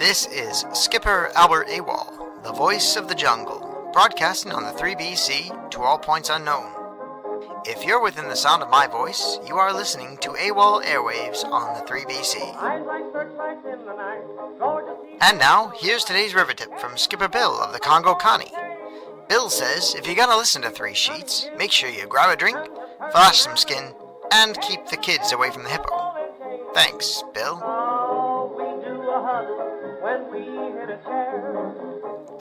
This is Skipper Albert AWOL, the voice of the jungle, broadcasting on the 3BC to all points unknown. If you're within the sound of my voice, you are listening to AWOL Airwaves on the 3BC. And now, here's today's river tip from Skipper Bill of the Congo Connie. Bill says, if you're gonna listen to Three Sheets, make sure you grab a drink, flash some skin, and keep the kids away from the hippo. Thanks, Bill.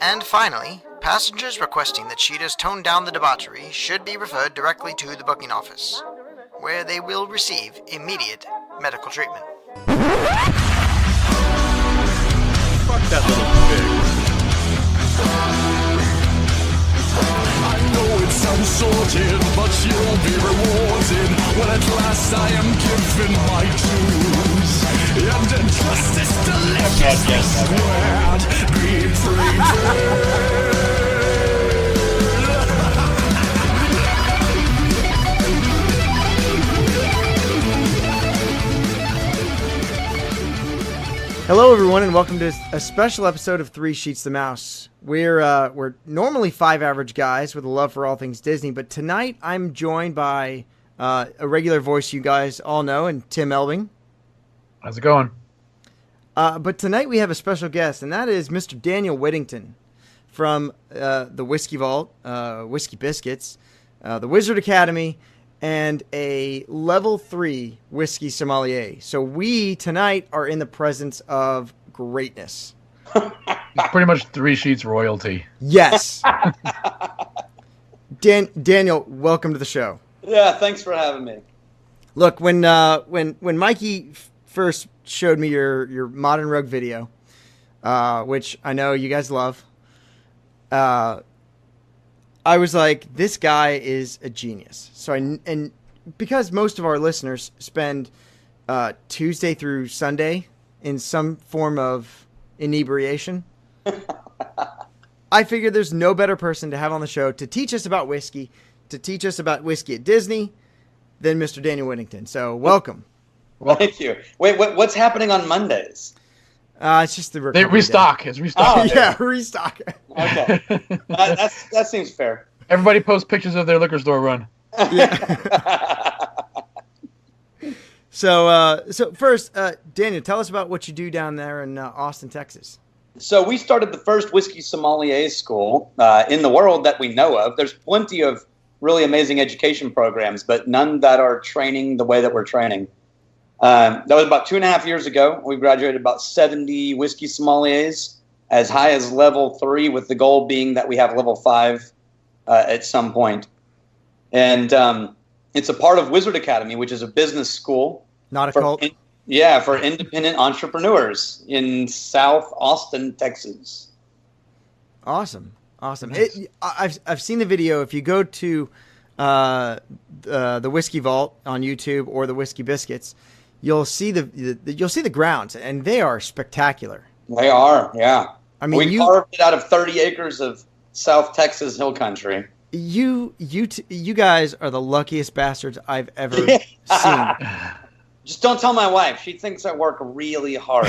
And finally, passengers requesting that Cheetahs tone down the debauchery should be referred directly to the booking office, where they will receive immediate medical treatment. Fuck that little pig. I know it sounds sordid, but you'll be rewarded when at last I am given my dues. And injustice deliciously squared, be free. Hello, everyone, and welcome to a special episode of Three Sheets the Mouse. We're normally five average guys with a love for all things Disney, but tonight I'm joined by a regular voice you guys all know, and Tim Elbing. How's it going? But tonight we have a special guest, and that is Mr. Daniel Whittington from the Whiskey Vault, Whiskey Biscuits, the Wizard Academy, and a level 3 Whiskey Sommelier. So we tonight are in the presence of greatness. Pretty much Three Sheets royalty. Yes. Daniel, welcome to the show. Yeah, thanks for having me. Look, when Mikey first showed me your modern rug video, which I know you guys love, I was like, this guy is a genius. So and because most of our listeners spend Tuesday through Sunday in some form of inebriation, I figured there's no better person to have on the show to teach us about whiskey, to teach us about whiskey at Disney, than Mr. Daniel Whittington. So welcome. Thank you. Wait, what's happening on Mondays? It's just the They restock. Day. It's restock. Oh, yeah, restock. Okay, that seems fair. Everybody posts pictures of their liquor store run. Yeah. So first, Daniel, tell us about what you do down there in Austin, Texas. So we started the first Whiskey Sommelier school in the world that we know of. There's plenty of really amazing education programs, but none that are training the way that we're training. That was about 2.5 years ago. We graduated about 70 whiskey sommeliers, as high as level 3, with the goal being that we have level 5 at some point. And it's a part of Wizard Academy, which is a business school. Not a cult? For independent entrepreneurs in South Austin, Texas. Awesome. Nice. I've seen the video. If you go to the Whiskey Vault on YouTube or the Whiskey Biscuits, you'll see the grounds, and they are spectacular. They are, yeah. I mean, we carved it out of 30 acres of South Texas hill country. You guys are the luckiest bastards I've ever seen. Just don't tell my wife. She thinks I work really hard.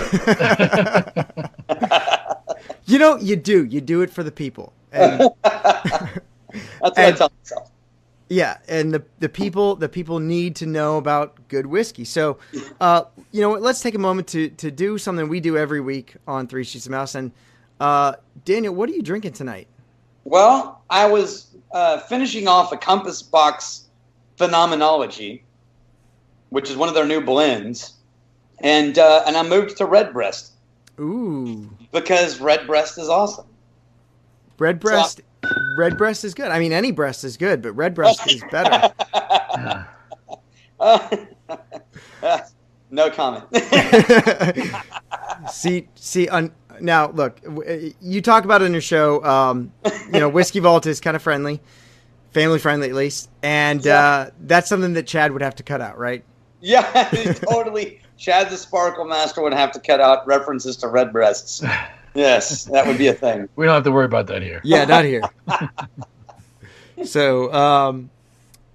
You know, you do. You do it for the people. And, That's what I tell myself. yeah, and the people need to know about good whiskey. So, let's take a moment to do something we do every week on Three Sheets of Mouse. And Daniel, what are you drinking tonight? Well, I was finishing off a Compass Box Phenomenology, which is one of their new blends, and I moved to Redbreast. Ooh, because Redbreast is awesome. Redbreast is good. I mean, any breast is good, but Redbreast is better. No comment. Now, look, you talk about it in your show. Whiskey Vault is kind of friendly, family friendly at least, and that's something that Chad would have to cut out, right? Yeah, totally. Chad the Sparkle Master would have to cut out references to Redbreasts. Yes, that would be a thing. We don't have to worry about that here. Yeah, not here. So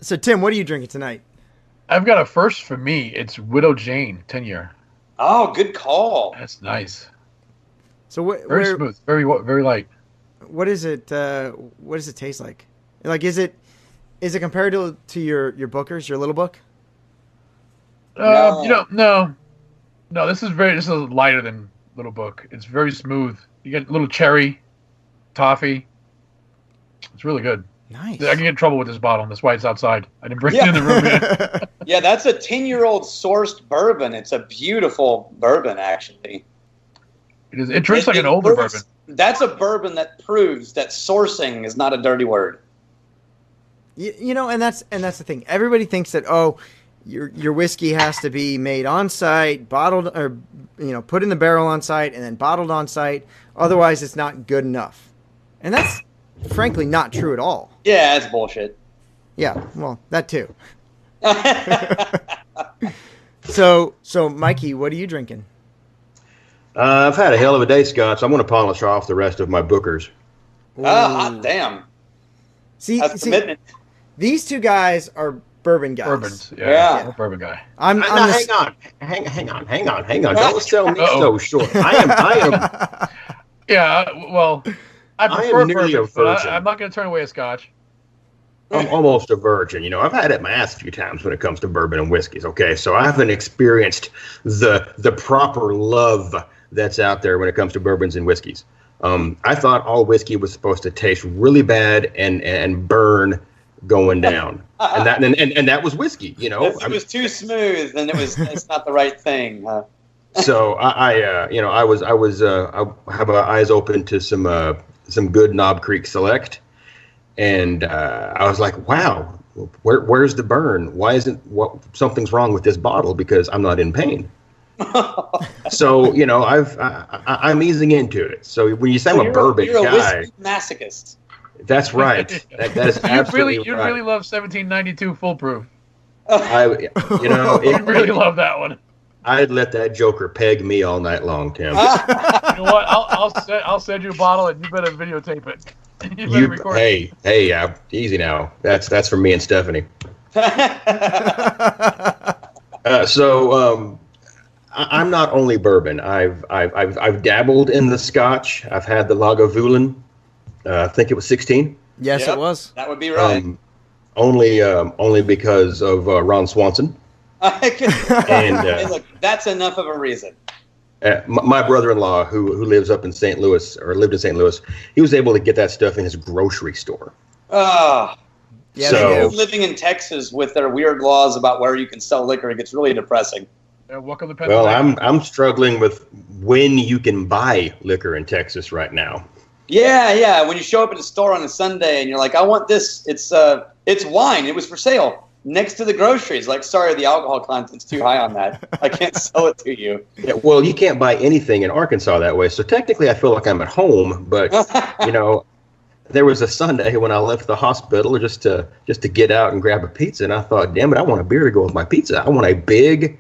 Tim, what are you drinking tonight? I've got a first for me. It's Widow Jane 10-year. Oh, good call. That's nice. So Very smooth, very light. What is it? What does it taste like? Like, is it compared to your Booker's, your little book? No. This is lighter than Little Book. It's very smooth. You get a little cherry, toffee. It's really good. Nice. I can get in trouble with this bottle. That's why it's outside. I didn't bring it in the room yet. Yeah, that's a 10-year-old sourced bourbon. It's a beautiful bourbon, actually. It is. It drinks like an older bourbon. That's a bourbon that proves that sourcing is not a dirty word. You know, and that's the thing. Everybody thinks that your whiskey has to be made on site, bottled, or put in the barrel on site, and then bottled on site. Otherwise, it's not good enough. And that's frankly not true at all. Yeah, that's bullshit. Yeah, well, that too. So Mikey, what are you drinking? I've had a hell of a day, Scott, so I'm going to polish off the rest of my Bookers. Oh, hot damn. See, commitment. These two guys are bourbon guys. Bourbons, Yeah. I'm a bourbon guy. Hang on. Don't sell me so short. I am. Yeah, well, I prefer nearly bourbon, a virgin. but I'm not going to turn away a Scotch. I'm almost a virgin. I've had it my ass a few times when it comes to bourbon and whiskeys. Okay, so I haven't experienced the proper love that's out there when it comes to bourbons and whiskeys. I thought all whiskey was supposed to taste really bad and burn going down, and that was whiskey. It was too smooth, and it's not the right thing. So I have eyes open to some good Knob Creek Select, and I was like, wow, where's the burn? Why isn't something's wrong with this bottle? Because I'm not in pain. So I'm easing into it. So when you say I'm a bourbon you're guy, a whiskey masochist. that's right. That is absolutely You'd right. really love 1792 Foolproof. You really love that one. I'd let that joker peg me all night long, Tim. You know what? I'll send you a bottle, and you better videotape it. You better record it. Hey, easy now. That's for me and Stephanie. I'm not only bourbon. I've dabbled in the Scotch. I've had the Lagavulin. I think it was 16. Yes, it was. That would be right. Only because of Ron Swanson. Hey, look, that's enough of a reason. My brother-in-law, who lives up in St. Louis, or lived in St. Louis, he was able to get that stuff in his grocery store. Oh. Yeah, So- Living in Texas with their weird laws about where you can sell liquor, it gets really depressing. Welcome to Well, Pennsylvania. I'm struggling with when you can buy liquor in Texas right now. Yeah. When you show up at a store on a Sunday and you're like, I want this. It's wine. It was for sale next to the groceries. Like, sorry, the alcohol content's too high on that. I can't sell it to you. Yeah, well, you can't buy anything in Arkansas that way. So technically, I feel like I'm at home. But there was a Sunday when I left the hospital just to get out and grab a pizza, and I thought, damn it, I want a beer to go with my pizza. I want a big,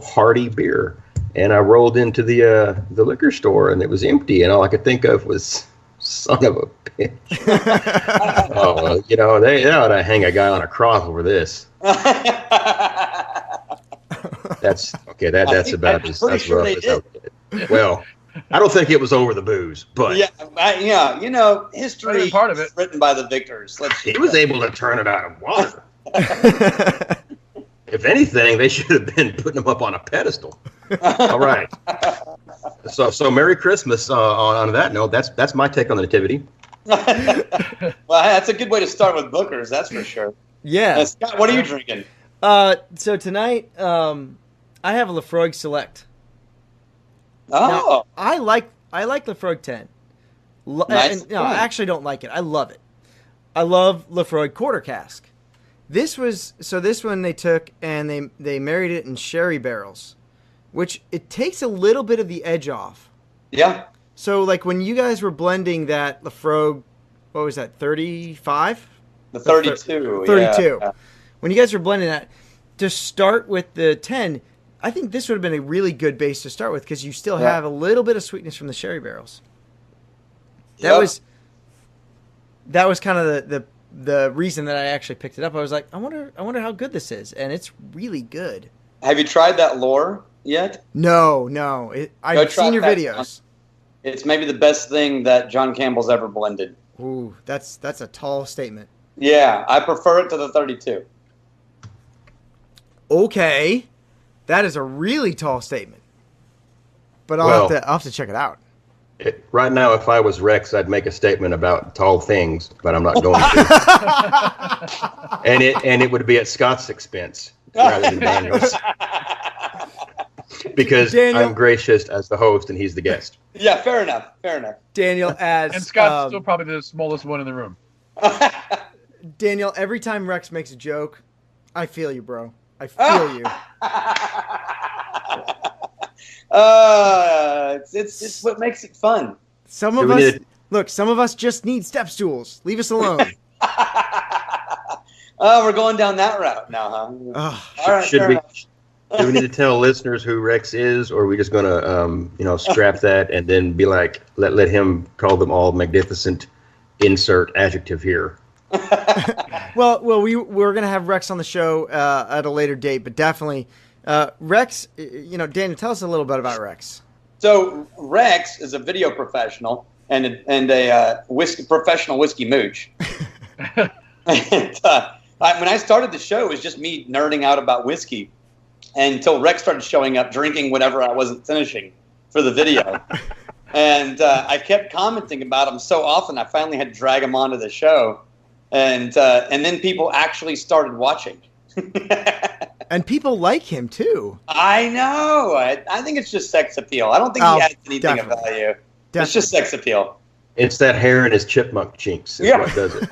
hearty beer. And I rolled into the liquor store, and it was empty, and all I could think of was, son of a bitch. They ought to hang a guy on a cross over this. That's okay. That's about as rough as I did. Well, I don't think it was over the booze, but history part of it is written by the victors. he was able to turn it out of water. If anything, they should have been putting him up on a pedestal. All right. So Merry Christmas. On that note, that's my take on the nativity. Well, that's a good way to start with Booker's, that's for sure. Yeah. Scott, what are you drinking? So tonight, I have a Lafroig Select. Oh, Now, I like Lafroig 10. Nice. I actually don't like it. I love it. I love Lafroig Quarter Cask. This one they took and they married it in sherry barrels, which it takes a little bit of the edge off. yeah. So like when you guys were blending that Lafroig, what was that, 35? The 32. 32. Yeah. When you guys were blending that, to start with the 10, I think this would have been a really good base to start with because you still have a little bit of sweetness from the sherry barrels. That was kind of the reason that I actually picked it up. I was like, I wonder how good this is, and it's really good. Have you tried that lore yet? No, I've try seen your that videos. It's maybe the best thing that John Campbell's ever blended. Ooh, that's a tall statement. Yeah, I prefer it to the 32. Okay, that is a really tall statement. But I'll have to check it out. Right now, if I was Rex, I'd make a statement about tall things, but I'm not going to. and it would be at Scott's expense rather than Daniel's. Because Daniel, I'm gracious as the host and he's the guest. Yeah, fair enough. Daniel, And Scott's still probably the smallest one in the room. Daniel, every time Rex makes a joke, I feel you, bro. I feel you. It's what makes it fun. Some of us just need step stools. Leave us alone. Oh, we're going down that route now, huh? All right, do we need to tell listeners who Rex is, or are we just going to, scrap that and then be like, let him call them all magnificent, insert adjective here? Well, we're going to have Rex on the show at a later date, but definitely, Rex, Daniel, tell us a little bit about Rex. So Rex is a video professional and a professional whiskey mooch. And, when I started the show, it was just me nerding out about whiskey until Rex started showing up drinking whatever I wasn't finishing for the video. And I kept commenting about him so often, I finally had to drag him onto the show. And then people actually started watching. And people like him, too. I know. I think it's just sex appeal. I don't think he adds anything of value. It's just sex appeal. It's that hair in his chipmunk cheeks is what does it.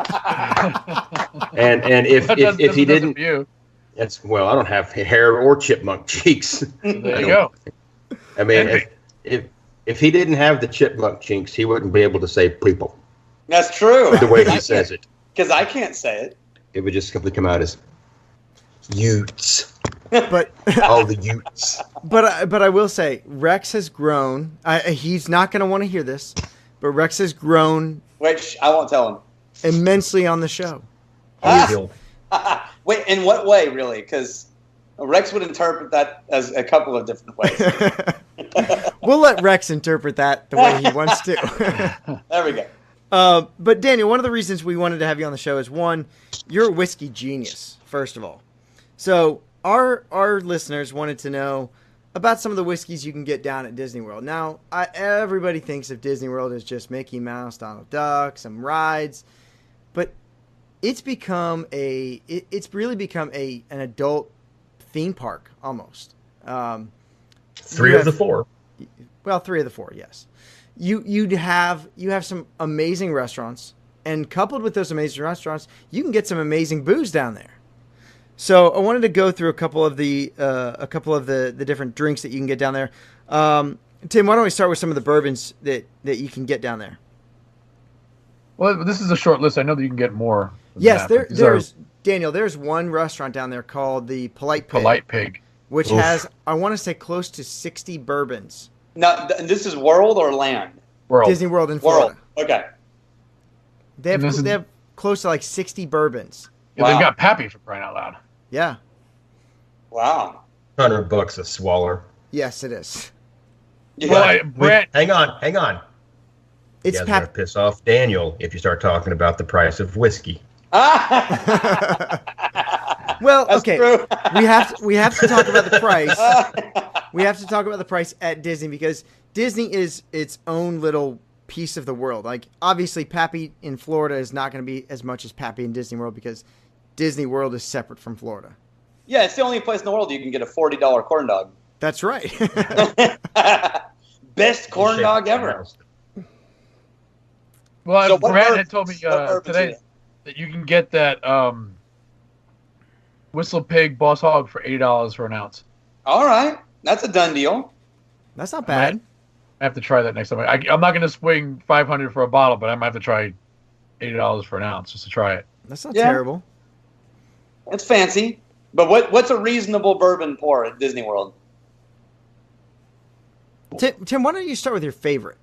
and if he didn't, I don't have hair or chipmunk cheeks. There you go. I mean, if he didn't have the chipmunk cheeks, he wouldn't be able to say people. That's true. The way he says it. Because I can't say it. It would just simply come out as Utes. But all the Utes. But I will say, Rex has grown. He's not going to want to hear this, but Rex has grown. Which I won't tell him. Immensely on the show. Wait, in what way, really? Because Rex would interpret that as a couple of different ways. We'll let Rex interpret that the way he wants to. There we go. But Daniel, one of the reasons we wanted to have you on the show is, one, you're a whiskey genius, first of all. So our listeners wanted to know about some of the whiskeys you can get down at Disney World. Now, everybody thinks of Disney World as just Mickey Mouse, Donald Duck, some rides, but it's really become an adult theme park almost. 3 of the 4. Well, 3 of the 4, yes. You have some amazing restaurants, and coupled with those amazing restaurants, you can get some amazing booze down there. So I wanted to go through a couple of the different drinks that you can get down there. Tim, why don't we start with some of the bourbons that you can get down there? Well, this is a short list. I know that you can get more. Yes, there's one restaurant down there called the Polite Pig. Which has, I want to say, close to 60 bourbons. Now, this is World or Land? World. Disney World in Florida. Okay. They have close to like 60 bourbons. Yeah, They've got Pappy, for crying out loud. Yeah. Wow. $100 a swaller. Yes, it is. Yeah. Well, Brett, hang on. It's you guys are going to piss off Daniel if you start talking about the price of whiskey. Well, That's okay. True. we have to talk about the price. We have to talk about the price at Disney because Disney is its own little piece of the world. Like, obviously, Pappy in Florida is not going to be as much as Pappy in Disney World because Disney World is separate from Florida. Yeah, it's the only place in the world you can get a $40 corn dog. That's right. Best corn dog ever. Well, So Brad had told me today that you can get that Whistle Pig Boss Hog for $80 for an ounce. All right. That's a done deal. That's not bad. I have to try that next time. I'm not going to swing $500 for a bottle, but I might have to try $80 for an ounce just to try it. That's not terrible. It's fancy. But what's a reasonable bourbon pour at Disney World? Tim, why don't you start with your favorite?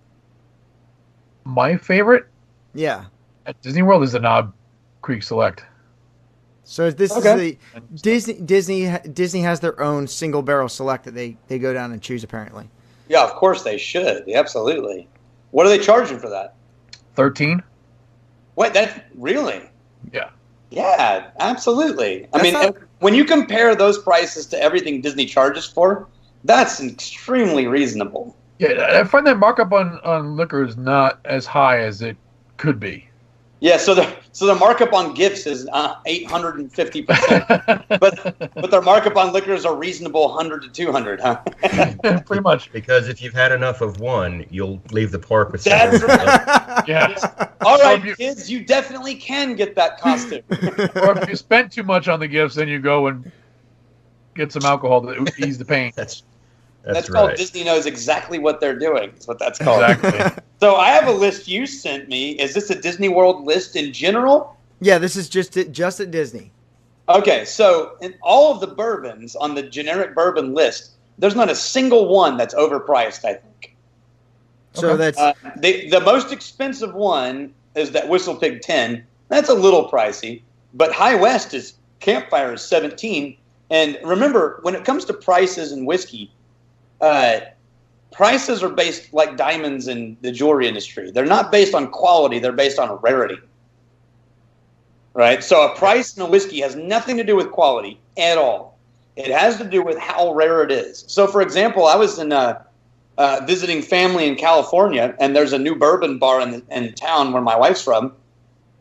My favorite Yeah. at Disney World is the Knob Creek Select. So this is the Disney has their own single barrel select that they go down and choose apparently. Yeah, of course they should. Absolutely. What are they charging for that? 13. What? That really? Yeah. Yeah, absolutely. I mean, when you compare those prices to everything Disney charges for, that's extremely reasonable. Yeah, I find that markup on liquor is not as high as it could be. Yeah, so the markup on gifts is 850%, but their markup on liquor is a reasonable 100 to 200, huh? Pretty much. Because if you've had enough of one, you'll leave the park with That's seven. right. Yes. All right, kids, you definitely can get that costume. Or if you spend too much on the gifts, then you go and get some alcohol to ease the pain. That's right. called Disney knows exactly what they're doing. That's what that's called. Exactly. So I have a list you sent me. Is this a Disney World list in general? Yeah, this is just at Disney. Okay, so in all of the bourbons on the generic bourbon list, there's not a single one that's overpriced, I think. So that's the most expensive one is that Whistle Pig 10. That's a little pricey, but High West is Campfire is 17. And remember, when it comes to prices in whiskey, prices are based like diamonds in the jewelry industry. They're not based on quality. They're based on rarity. Right? So a price in a whiskey has nothing to do with quality at all. It has to do with how rare it is. So, for example, I was in visiting family in California, and there's a new bourbon bar in town where my wife's from,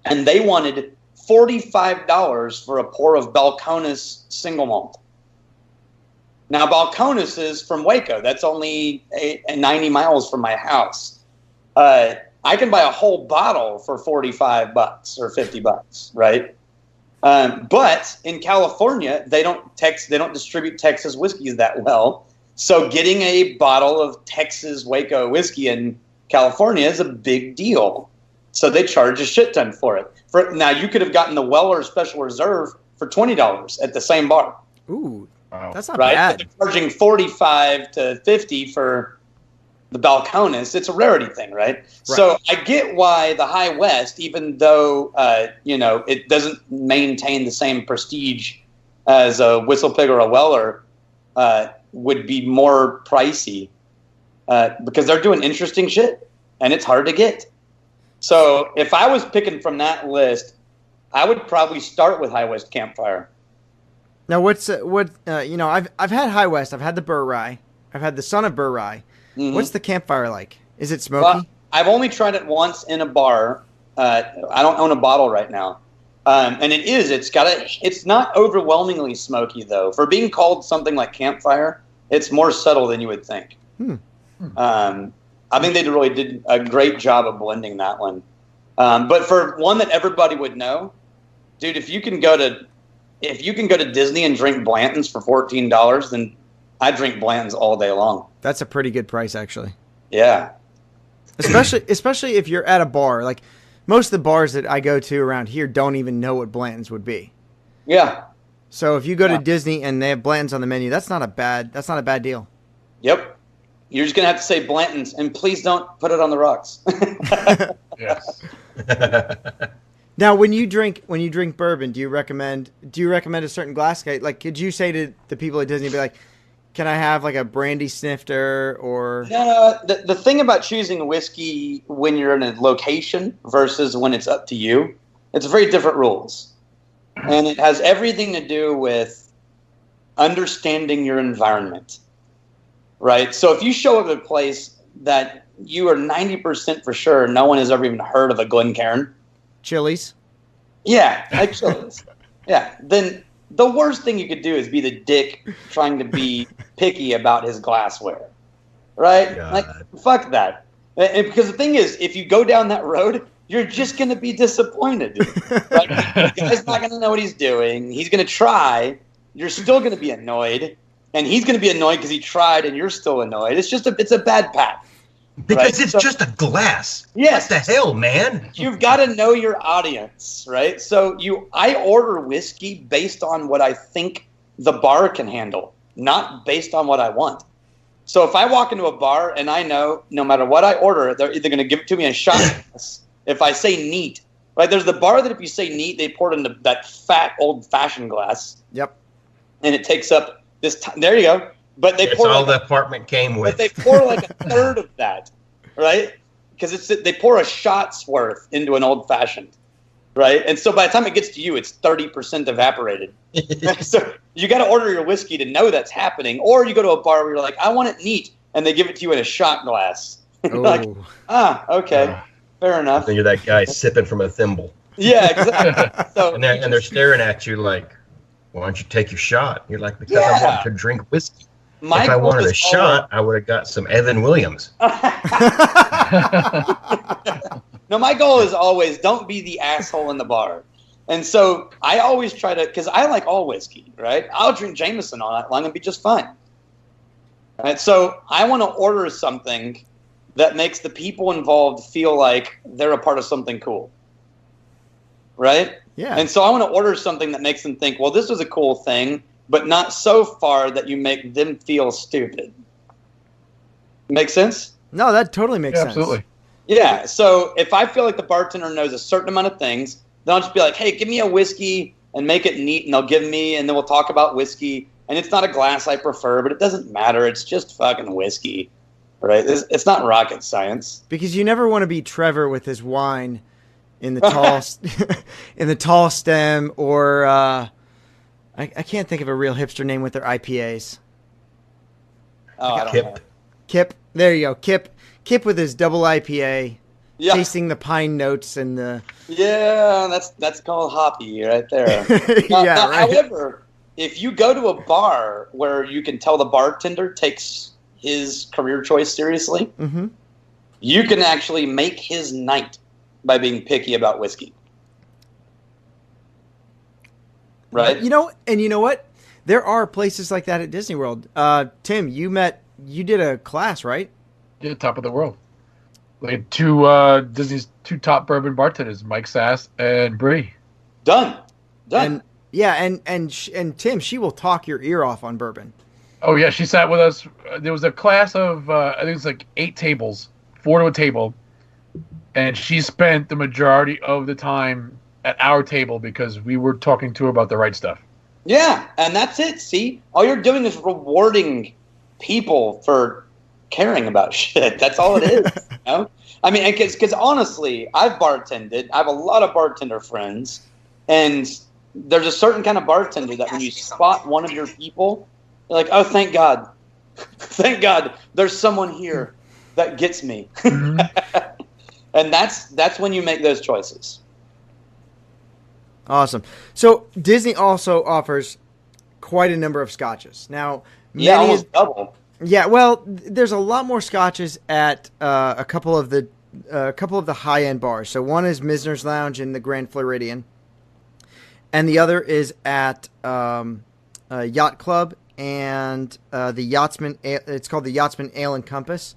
and they wanted $45 for a pour of Balcones single malt. Now, Balcones is from Waco. That's only 90 miles from my house. I can buy a whole bottle for $45 or $50, right? But in California, they don't distribute Texas whiskeys that well. So getting a bottle of Texas Waco whiskey in California is a big deal. So they charge a shit ton for it. Now, you could have gotten the Weller Special Reserve for $20 at the same bar. Ooh. Wow. That's not Right? bad. But they're charging $45 to $50 for the Balcones. It's a rarity thing, right? So I get why the High West, even though it doesn't maintain the same prestige as a Whistle Pig or a Weller, would be more pricey because they're doing interesting shit and it's hard to get. So if I was picking from that list, I would probably start with High West Campfire. Now, I've had High West, I've had the Burr Rye, I've had the Son of Burr Rye. Mm-hmm. What's the Campfire like? Is it smoky? Well, I've only tried it once in a bar. I don't own a bottle right now, and it's not overwhelmingly smoky though. For being called something like Campfire, it's more subtle than you would think. I think they really did a great job of blending that one. But for one that everybody would know, dude, if you can go to Disney and drink Blanton's for $14, then I drink Blanton's all day long. That's a pretty good price, actually. Yeah. Especially if you're at a bar. Like, most of the bars that I go to around here don't even know what Blanton's would be. Yeah. So if you go to Disney and they have Blanton's on the menu, that's not a bad deal. Yep. You're just gonna have to say Blanton's, and please don't put it on the rocks. Yes. Now, when you drink bourbon, do you recommend a certain glass? Like, could you say to the people at Disney, be like, can I have like a brandy snifter or? No. The thing about choosing whiskey when you're in a location versus when it's up to you, it's very different rules, and it has everything to do with understanding your environment, right? So if you show up at a place that you are 90% for sure no one has ever even heard of a Glencairn. Chili's? Yeah, like Chili's. Yeah, then the worst thing you could do is be the dick trying to be picky about his glassware, right? God. Like, fuck that. And because the thing is, if you go down that road, you're just going to be disappointed. Like, the guy's not going to know what he's doing. He's going to try. You're still going to be annoyed. And he's going to be annoyed because he tried and you're still annoyed. It's a bad path. Because it's just a glass. Yes. What the hell, man? You've got to know your audience, right? So I order whiskey based on what I think the bar can handle, not based on what I want. So if I walk into a bar and I know no matter what I order, they're either going to give it to me in a shot glass. If I say neat, right? There's the bar that if you say neat, they pour it into that fat old-fashioned glass. Yep. And it takes up this time. There you go. But they That's pour all like the apartment came with. But they pour like a third of that, right? because they pour a shot's worth into an old fashioned, right? And so by the time it gets to you, it's 30% evaporated. So you got to order your whiskey to know that's happening, or you go to a bar where you're like, I want it neat, and they give it to you in a shot glass. You're like, okay, fair enough. Then you're that guy sipping from a thimble. Yeah, exactly. So and they're staring at you like, why don't you take your shot? You're like, because I want to drink whiskey. If I wanted a shot, I would have got some Evan Williams. No, my goal is always don't be the asshole in the bar. And so I always try to, because I like all whiskey, right? I'll drink Jameson all night long and be just fine. Right? So I want to order something that makes the people involved feel like they're a part of something cool. Right? Yeah. And so I want to order something that makes them think, well, this was a cool thing, but not so far that you make them feel stupid. Make sense? No, that totally makes sense. Absolutely. Yeah. So if I feel like the bartender knows a certain amount of things, then I'll just be like, hey, give me a whiskey and make it neat, and they'll give me, and then we'll talk about whiskey. And it's not a glass I prefer, but it doesn't matter. It's just fucking whiskey. Right? It's not rocket science. Because you never want to be Trevor with his wine in the tall in the tall stem, or I can't think of a real hipster name with their IPAs. Oh, I don't know. Kip. There you go. Kip with his double IPA, Yeah. tasting the pine notes and the. Yeah, that's called hoppy right there. Yeah, right. However, if you go to a bar where you can tell the bartender takes his career choice seriously, Mm-hmm. you can actually make his night by being picky about whiskey. Right? You know what? There are places like that at Disney World. Tim, you did a class, right? Yeah, top of the world. Like Disney's two top bourbon bartenders, Mike Sass and Bree. Done. And Tim, she will talk your ear off on bourbon. Oh yeah, she sat with us. There was a class of I think it was like 8 tables, 4 to a table, and she spent the majority of the time at our table because we were talking to her about the right stuff. Yeah, and that's it. See, all you're doing is rewarding people for caring about shit. That's all it is. You know? I mean, because honestly, I've bartended. I have a lot of bartender friends, and there's a certain kind of bartender that when you spot one of your people, you're like, oh, thank God. Thank God there's someone here that gets me. Mm-hmm. And that's when you make those choices. Awesome. So Disney also offers quite a number of scotches. Now, Almost double. Yeah, well, there's a lot more scotches at a couple of the high end bars. So one is Misner's Lounge in the Grand Floridian, and the other is at Yacht Club and the Yachtsman. It's called the Yachtsman Ale and Compass.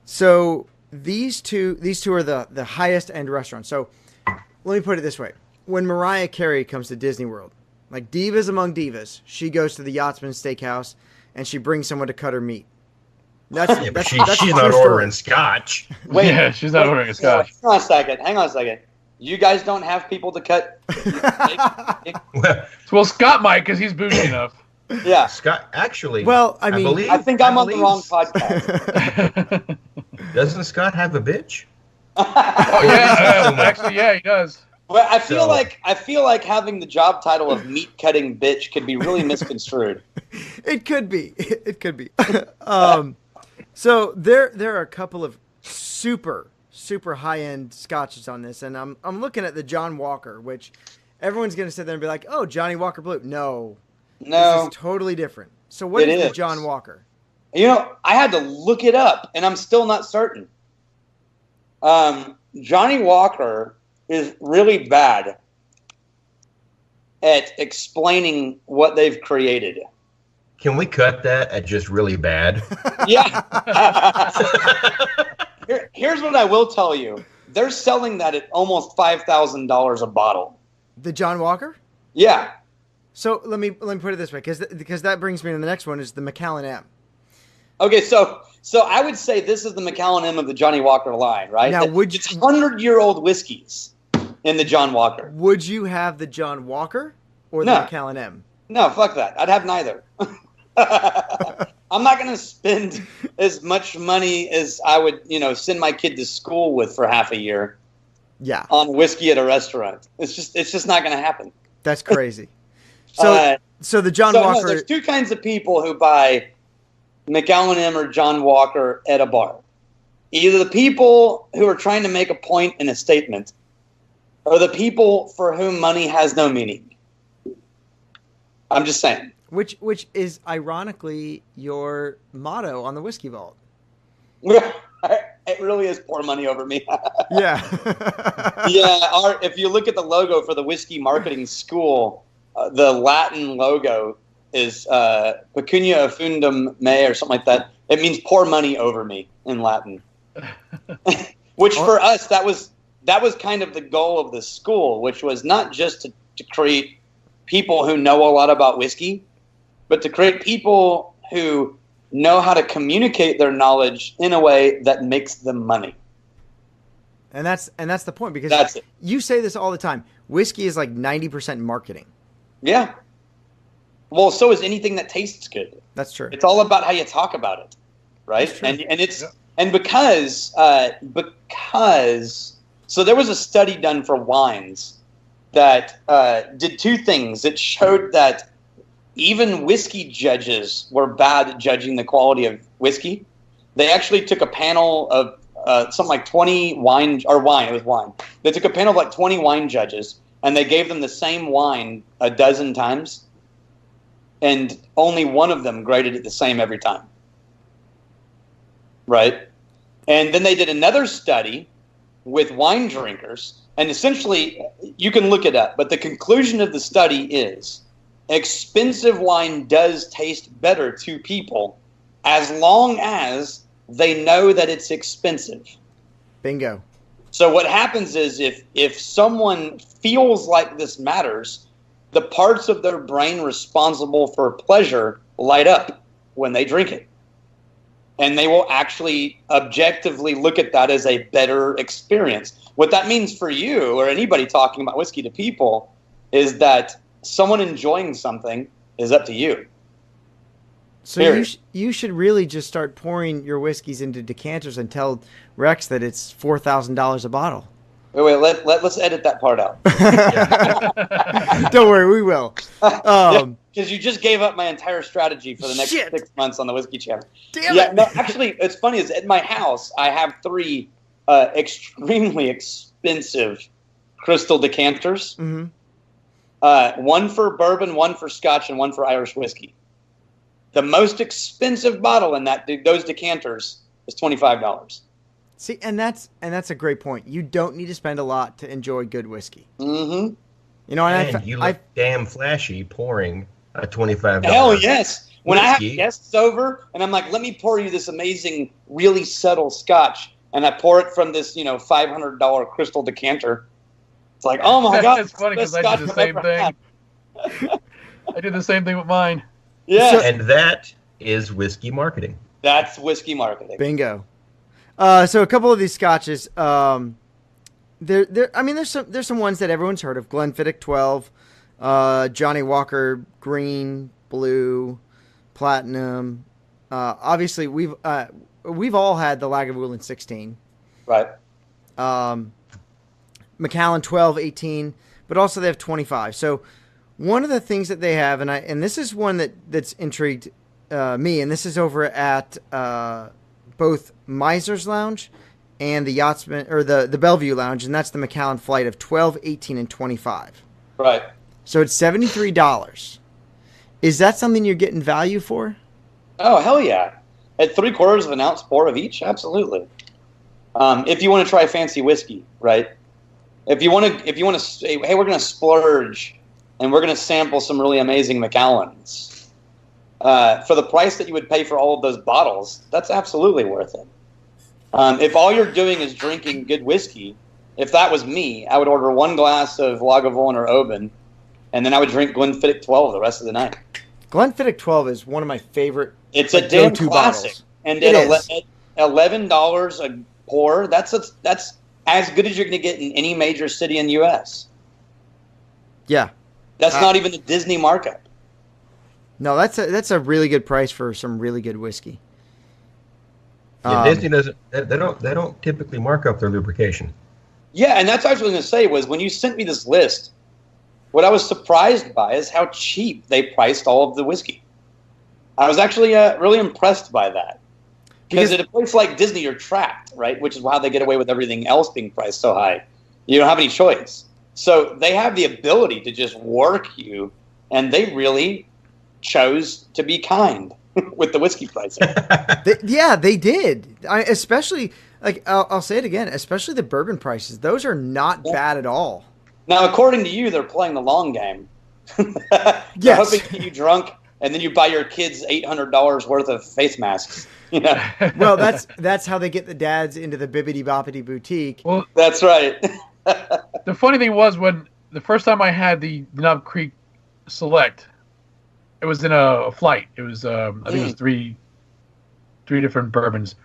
So these two are the highest end restaurants. So let me put it this way: when Mariah Carey comes to Disney World, like divas among divas, she goes to the Yachtsman Steakhouse and she brings someone to cut her meat. That's she's not ordering scotch. Wait, yeah, she's not ordering a scotch. Hang on a second. You guys don't have people to cut? Well, Scott might, because he's bougie enough. Yeah. Scott, actually. Well, I mean, I think I'm on the wrong podcast. Doesn't Scott have a bitch? Oh yeah, actually, yeah, he does. Well, I feel like having the job title of meat cutting bitch could be really misconstrued. It could be. It could be. So there are a couple of super high end scotches on this, and I'm looking at the John Walker, which everyone's gonna sit there and be like, "Oh, Johnny Walker Blue." No, this is totally different. So what is the John Walker? You know, I had to look it up, and I'm still not certain. Johnny Walker is really bad at explaining what they've created. Can we cut that at just really bad? Yeah. Here's what I will tell you. They're selling that at almost $5,000 a bottle. The John Walker? Yeah. So let me put it this way, because that brings me to the next one, is the Macallan M. Okay, so I would say this is the Macallan M of the Johnny Walker line, right? Now, it's 100-year-old whiskeys in the John Walker. Would you have the John I the Macallan M? No, fuck that. I'd have neither. I'm I'm not going to spend as much money as I would, send my kid to school with for half a year. Yeah. On whiskey at a restaurant. It's just not going to happen. That's crazy. So the John Walker. No, there's two kinds of people who buy Macallan M or John Walker at a bar. Either the people who are trying to make a point in a statement, or the people for whom money has no meaning. I'm just saying. Which is ironically your motto on the Whiskey Vault. It really is pour money over me. Yeah. Yeah. If you look at the logo for the Whiskey Marketing School, the Latin logo is pecunia effundum me or something like that. It means pour money over me in Latin. Which for us, that was kind of the goal of the school, which was not just to create people who know a lot about whiskey, but to create people who know how to communicate their knowledge in a way that makes them money. And that's the point, because you say this all the time. Whiskey is like 90% marketing. Yeah. Well, so is anything that tastes good. That's true. It's all about how you talk about it, right? And because so there was a study done for wines that did two things. It showed that even whiskey judges were bad at judging the quality of whiskey. They actually took a panel of something like 20 wine. It was wine. They took a panel of like 20 wine judges, and they gave them the same wine a dozen times, and only one of them graded it the same every time. Right? And then they did another study with wine drinkers, and essentially, you can look it up, but the conclusion of the study is expensive wine does taste better to people as long as they know that it's expensive. Bingo. So what happens is if someone feels like this matters, the parts of their brain responsible for pleasure light up when they drink it. And they will actually objectively look at that as a better experience. What that means for you or anybody talking about whiskey to people is that someone enjoying something is up to you. So you should really just start pouring your whiskeys into decanters and tell Rex that it's $4,000 a bottle. Wait, let's edit that part out. Don't worry, we will. Because you just gave up my entire strategy for the next 6 months on the Whiskey Channel. Damn it! No, actually, it's funny. Is at my house, I have 3 extremely expensive crystal decanters. Mm-hmm. One for bourbon, one for Scotch, and one for Irish whiskey. The most expensive bottle in those decanters is $25. See, and that's a great point. You don't need to spend a lot to enjoy good whiskey. Mm-hmm. You know, and you look damn flashy pouring a $25. Hell yes! When whiskey. I have guests over, and I'm like, "Let me pour you this amazing, really subtle Scotch," and I pour it from this, $500 crystal decanter. It's like, oh my god! It's funny because I did the same thing. I did the same thing with mine. Yeah, and that is whiskey marketing. That's whiskey marketing. Bingo. So a couple of these scotches, there's some ones that everyone's heard of. Glenfiddich 12, Johnny Walker Green, Blue, Platinum. Obviously, we've all had the Lagavulin 16. Right. Macallan 12, 18, but also they have 25. So one of the things that they have, and this is one that's intrigued me, and this is over at both Miser's Lounge and the Yachtsman, or the Bellevue Lounge, and that's the Macallan Flight of 12, 18, and 25. Right. So it's $73. Is that something you're getting value for? Oh, hell yeah. At 3/4 of an ounce pour of each? Absolutely. If you want to try fancy whiskey, right? If you want to say, hey, we're going to splurge and we're going to sample some really amazing Macallans. For the price that you would pay for all of those bottles, that's absolutely worth it. If all you're doing is drinking good whiskey, if that was me, I would order 1 glass of Lagavulin or Oban, and then I would drink Glenfiddich 12 the rest of the night. Glenfiddich 12 is one of my favorite. It's a damn classic, bottles. And at $11 a pour, that's as good as you're going to get in any major city in the U.S. Yeah, that's not even a Disney markup. No, that's a really good price for some really good whiskey. Yeah, Disney doesn't. They don't typically mark up their lubrication. Yeah, and that's what I was going to say was when you sent me this list, what I was surprised by is how cheap they priced all of the whiskey. I was actually really impressed by that. Because at a place like Disney, you're trapped, right? Which is how they get away with everything else being priced so high. You don't have any choice. So they have the ability to just work you, and they really chose to be kind with the whiskey pricing. They did. Especially, like, I'll say it again, especially the bourbon prices. Those are not bad at all. Now, according to you, they're playing the long game. They're Yes. hoping to get you drunk, and then you buy your kids $800 worth of face masks. You know? Well, that's how they get the dads into the Bibbidi Boppity Boutique. Well, That's right. the funny thing was when the first time I had the Knob Creek Select, it was in a flight. It was I think it was three different bourbons,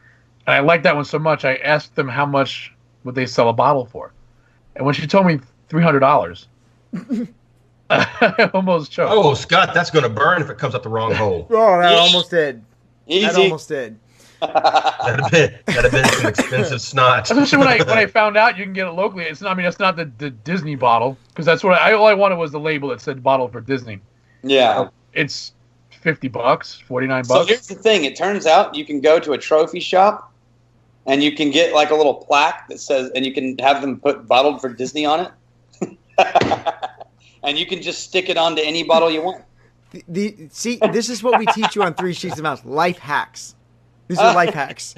and I liked that one so much. I asked them how much would they sell a bottle for, and when she told me $300, I almost choked. Oh, Scott, that's going to burn if it comes out the wrong hole. Oh, that almost did. Easy. That almost did. That'd have been some expensive snot. Especially when I found out you can get it locally. It's not. I mean, it's not the Disney bottle because that's what all I wanted was the label that said bottle for Disney. Yeah. It's $50, $49. So here's the thing. It turns out you can go to a trophy shop and you can get like a little plaque that says, and you can have them put bottled for Disney on it. And you can just stick it onto any bottle you want. See, this is what we teach you on 3 Sheets of Mouth. Life hacks. These are life hacks.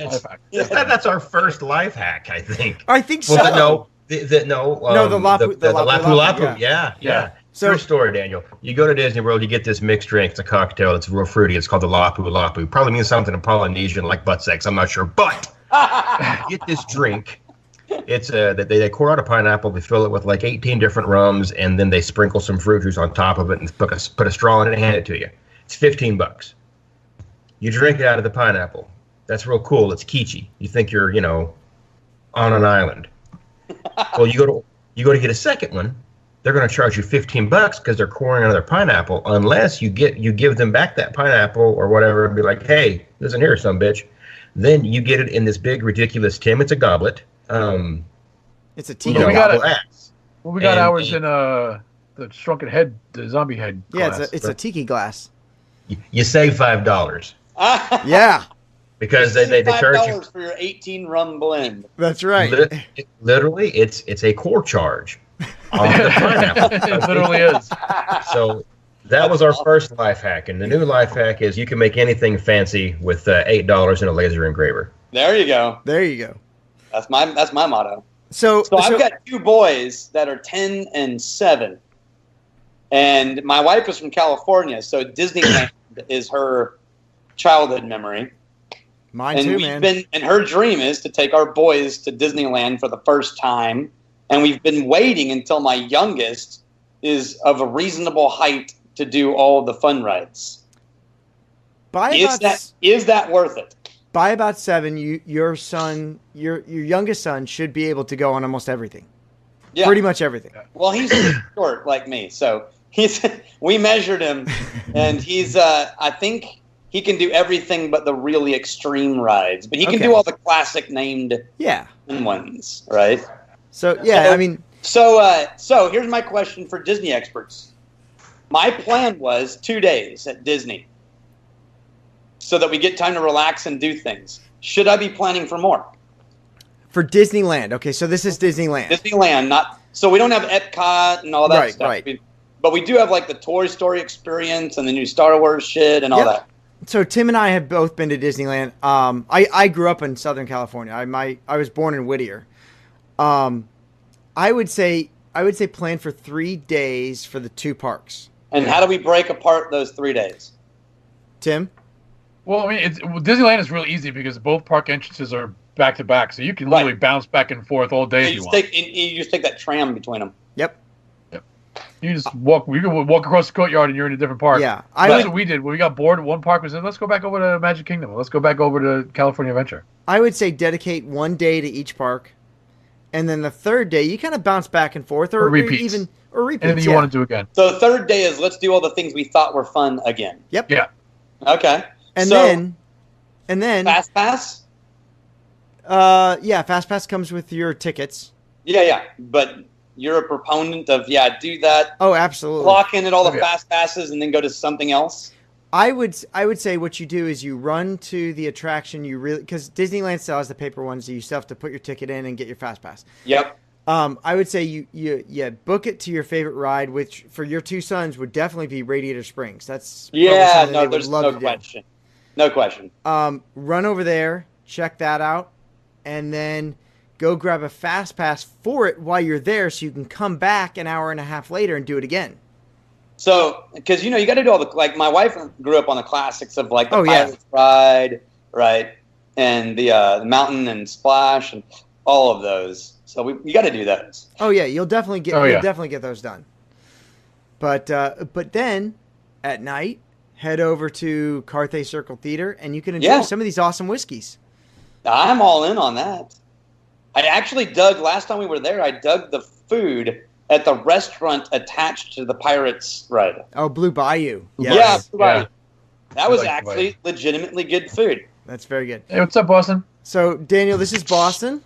That's our first life hack, I think. I think so. Well, the Lapu Lapu. Yeah. So- True story, Daniel. You go to Disney World, you get this mixed drink. It's a cocktail. It's real fruity. It's called the Lapu. Probably means something in Polynesian like butt sex. I'm not sure. But you get this drink. It's they core out a pineapple. They fill it with like 18 different rums, and then they sprinkle some fruit juice on top of it and put a straw in it and hand it to you. It's $15. You drink it out of the pineapple. That's real cool. It's kitschy. You think you're, on an island. Well, you go to get a second one. They're going to charge you $15 because they're coring another pineapple, unless you give them back that pineapple or whatever and be like, hey, listen here, some bitch. Then you get it in this big ridiculous Tim. It's a goblet. It's a tea. Well, we got And- ours in the shrunken head, the zombie head. Yeah, glass. it's a tiki glass. You save $5 Yeah, because they charge you. $5 for your 18 rum blend. that's right. Literally, it's a core charge on the pineapple. It literally is. So that was our first life hack, and the new life hack is you can make anything fancy with $8 and a laser engraver. There you go. There you go. That's my motto. So I've got 2 boys that are 10 and 7. And my wife is from California, so Disneyland is her childhood memory. mine And too, we've man. and her dream is to take our boys to Disneyland for the first time. And we've been waiting until my youngest is of a reasonable height to do all the fun rides. Is that worth it? By about 7, your youngest son should be able to go on almost everything. Yeah. Pretty much everything. Well, he's short like me, so we measured him, and he's I think he can do everything but the really extreme rides, but he can do all the classic named ones, right? So yeah, I mean, so here's my question for Disney experts. My plan was 2 days at Disney, so that we get time to relax and do things. Should I be planning for more? for Disneyland. Okay, so this is Disneyland. Disneyland, not so we don't have Epcot and all that stuff. Right. But we do have like the Toy Story experience and the new Star Wars shit and all that. So Tim and I have both been to Disneyland. I grew up in Southern California. I was born in Whittier. I would say plan for 3 days for the 2 parks. And how do we break apart those 3 days? Tim? Well, I mean, Disneyland is really easy because both park entrances are back to back, so you can literally bounce back and forth all day if you want. You just take that tram between them. Yep. You just walk. You can walk across the courtyard and you're in a different park. Yeah, that's what we did. When we got bored, one park was let's go back over to Magic Kingdom. Let's go back over to California Adventure. I would say dedicate 1 day to each park. And then the third day, you kind of bounce back and forth, or repeats. Or repeats. Anything you want to do again. So the third day is let's do all the things we thought were fun again. Yep. Yeah. Okay. And so, then Fast Pass? yeah, Fast Pass comes with your tickets. Yeah. But you're a proponent of, do that. Oh, absolutely. Clock in at all the Fast Passes and then go to something else? I would say what you do is you run to the attraction because Disneyland still has the paper ones, so you still have to put your ticket in and get your Fast Pass. Yep. I would say you book it to your favorite ride, which for your two sons would definitely be Radiator Springs. That's there's no question. No question. Run over there, check that out, and then go grab a Fast Pass for it while you're there, so you can come back an hour and a half later and do it again. So, because you got to do all the my wife grew up on the classics of the Pirates Ride, right, and the Mountain and Splash and all of those. So you got to do those. Oh yeah, you'll definitely get those done. But then at night, head over to Carthay Circle Theater, and you can enjoy some of these awesome whiskeys. I'm all in on that. I actually last time we were there, I dug the food at the restaurant attached to the Pirates Ride. Oh, Blue Bayou. Yes. Yeah, Blue Bayou. That was actually legitimately good food. That's very good. Hey, what's up, Boston? So, Daniel, this is Boston.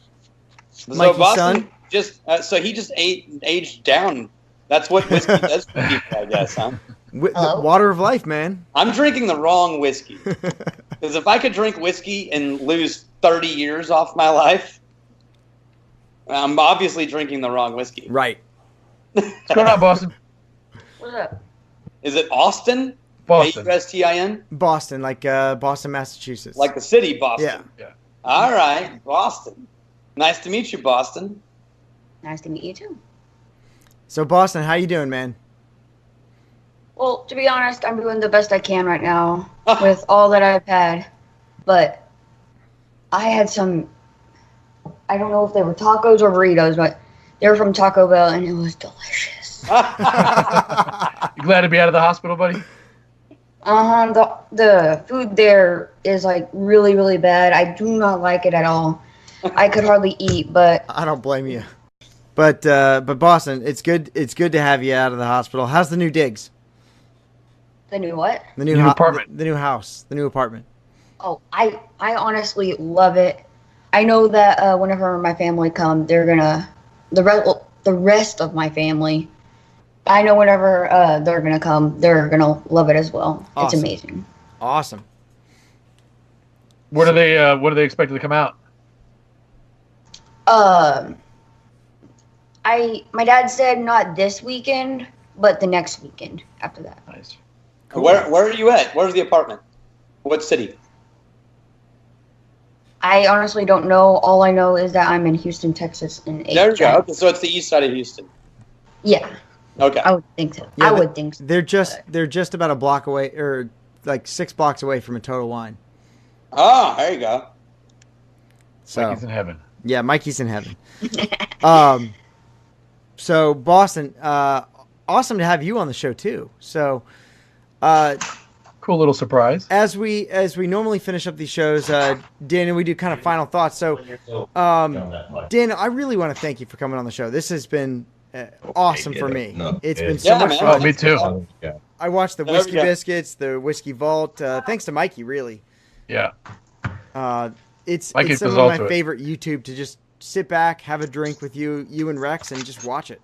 So Boston he just aged down. That's what whiskey does for people, I guess, huh? The water of life, man. I'm drinking the wrong whiskey. Because if I could drink whiskey and lose 30 years off my life, I'm obviously drinking the wrong whiskey. Right. What's going on, Boston? What's up? Is it Austin? Boston. Austin? Boston, like Boston, Massachusetts. Like the city, Boston. Yeah. All right, Boston. Nice to meet you, Boston. Nice to meet you, too. So, Boston, how you doing, man? Well, to be honest, I'm doing the best I can right now with all that I've had. But I had some, I don't know if they were tacos or burritos, but they were from Taco Bell, and it was delicious. You glad to be out of the hospital, buddy? The food there is really, really bad. I do not like it at all. I could hardly eat, but I don't blame you. But Boston, it's good to have you out of the hospital. How's the new digs? the new what? The new apartment. The new house. The new apartment. Oh, I honestly love it. I know that whenever my family come, they're gonna the rest of my family. I know whenever they're gonna come, they're gonna love it as well. Awesome. It's amazing. Awesome. What are they expected to come out? My dad said not this weekend, but the next weekend after that. Nice. Cool. Where are you at? Where's the apartment? What city? I honestly don't know. All I know is that I'm in Houston, Texas. There you go. Okay, so it's the east side of Houston. Yeah. Okay. I would think so. Yeah, I would think so. They're just about a block away, or like 6 blocks away from a Total Wine. Oh, there you go. So, Mikey's in heaven. Yeah, Mikey's in heaven. So Boston, awesome to have you on the show too. So, cool little surprise. As we normally finish up these shows, Daniel, we do kind of final thoughts. So, Daniel, I really want to thank you for coming on the show. This has been awesome for me. It's been so much fun. Oh, me too. I watched the Whiskey Biscuits, the Whiskey Vault. Thanks to Mikey, really. Yeah. It's Mikey's some of my favorite YouTube to just sit back, have a drink with you and Rex, and just watch it.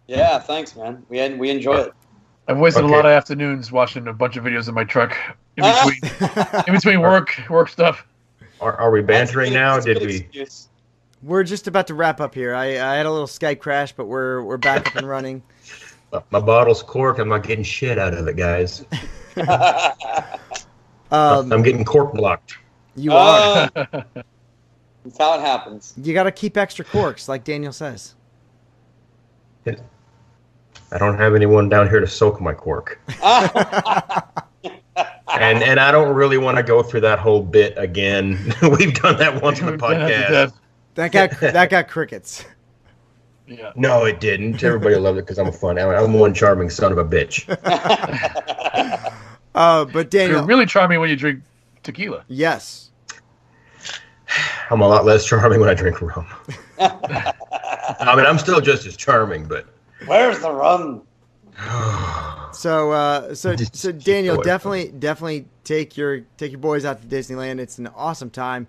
Yeah, thanks, man. We enjoy it. I've wasted a lot of afternoons watching a bunch of videos in my truck in between work stuff. Are we bantering now? Did we? Excuse. We're just about to wrap up here. I had a little Skype crash, but we're back up and running. My bottle's cork. I'm not getting shit out of it, guys. I'm getting cork blocked. You are. That's how it happens. You got to keep extra corks, like Daniel says. I don't have anyone down here to soak my cork. And I don't really want to go through that whole bit again. We've done that once on the podcast. That got crickets. Yeah. No, it didn't. Everybody loved it because I'm I'm one charming son of a bitch. But Daniel, you're really charming when you drink tequila. Yes. I'm a lot less charming when I drink rum. I mean, I'm still just as charming, but Where's the rum? So Daniel, definitely take your boys out to Disneyland. It's an awesome time.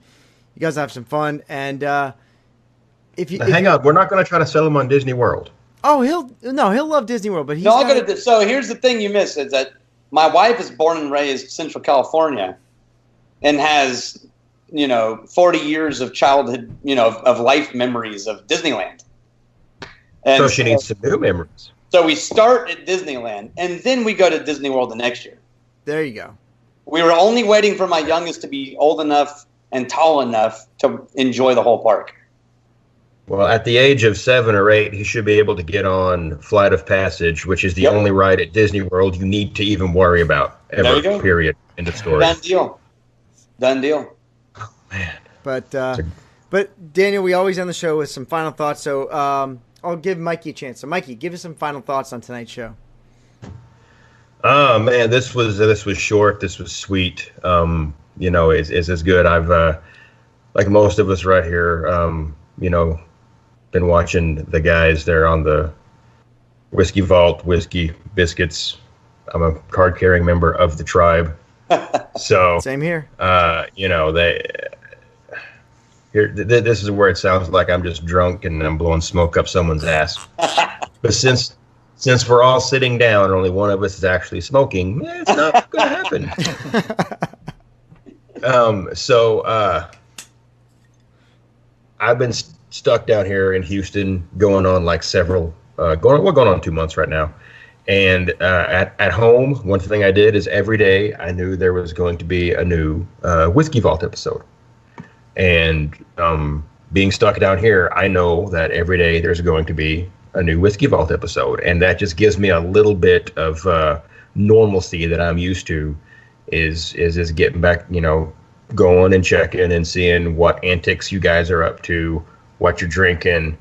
You guys have some fun, and hang on, we're not going to try to sell him on Disney World. Oh, he'll love Disney World, but So here's the thing you miss is that my wife is born and raised Central California, and has 40 years of childhood, of life memories of Disneyland. And so she needs some new memories. So we start at Disneyland, and then we go to Disney World the next year. There you go. We were only waiting for my youngest to be old enough and tall enough to enjoy the whole park. Well, at the age of 7 or 8, he should be able to get on Flight of Passage, which is the only ride at Disney World you need to even worry about ever. Period. End of story. Done deal. Oh man. But Daniel, we always end the show with some final thoughts. So I'll give Mikey a chance. So Mikey, give us some final thoughts on tonight's show. Oh man, this was short. This was sweet. Is as good. I've like most of us right here. Been watching the guys there on the Whiskey Vault, Whiskey Biscuits. I'm a card-carrying member of the tribe. So same here. This is where it sounds like I'm just drunk and I'm blowing smoke up someone's ass. But since we're all sitting down and only one of us is actually smoking, it's not going to happen. I've been stuck down here in Houston, going on like several, going on 2 months right now. And at home, one thing I did is every day I knew there was going to be a new Whiskey Vault episode. And being stuck down here, I know that every day there's going to be a new Whiskey Vault episode. And that just gives me a little bit of normalcy that I'm used to, is getting back, going and checking and seeing what antics you guys are up to, what you're drinking,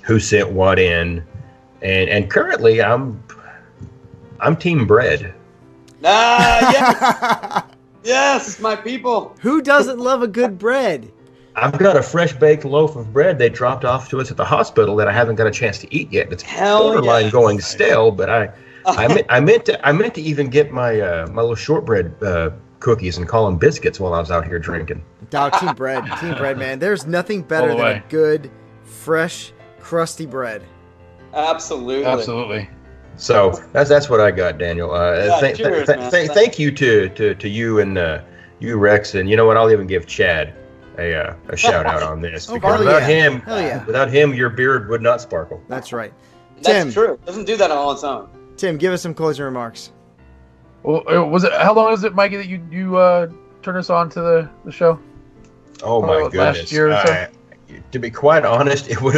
who sent what in. And currently, I'm team bread. Yes, yes, my people. Who doesn't love a good bread? I've got a fresh baked loaf of bread they dropped off to us at the hospital that I haven't got a chance to eat yet. It's borderline going stale, but I meant to even get my my little shortbread cookies and call them biscuits while I was out here drinking. Dog, team bread, man. There's nothing better than a good, fresh, crusty bread. Absolutely. So that's what I got, Daniel. Cheers, thank you to you and you, Rex, and you know what? I'll even give Chad a shout out on this, because without him, your beard would not sparkle. That's right. That's true. It doesn't do that on all its own. Tim, give us some closing remarks. Well, how long is it, Mikey, that you turned us on to the show? Oh my goodness! Last year or so? To be quite honest, it would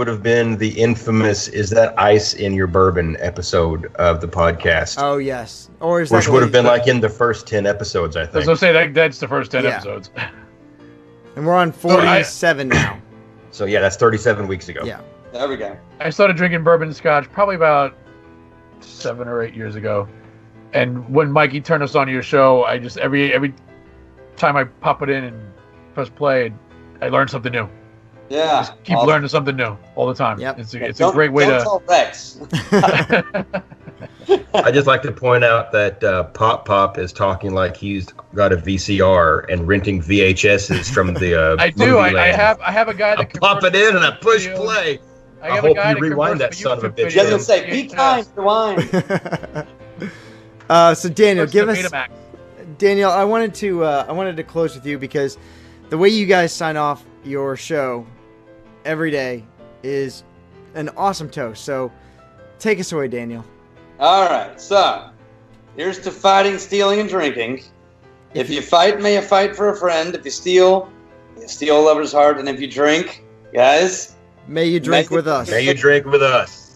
have been the infamous "Is that ice in your bourbon" episode of the podcast. Oh yes, which would have been like in the first 10 episodes, I think. I was gonna say that's the first 10 episodes. And we're on 47 now. So yeah, that's 37 weeks ago. Yeah, there we go. I started drinking bourbon and scotch probably about 7 or 8 years ago, and when Mikey turned us on to your show, I just every time I pop it in and press play, I learn something new. Yeah, just keep learning something new all the time. Yep. It's a great way to. Tell Rex. I just like to point out that Pop is talking like he's got a VCR and renting VHSs from the. I do. I have a guy that I pop it in and I push play. I hope you rewind that son of a bitch. You're gonna say, "Be kind, rewind." So Daniel, give us. Daniel, I wanted to close with you because the way you guys sign off your show every day is an awesome toast. So take us away, Daniel. All right. So here's to fighting, stealing, and drinking. If you fight, may you fight for a friend. If you steal a lover's heart. And if you drink, guys, may you drink with us. May you drink with us.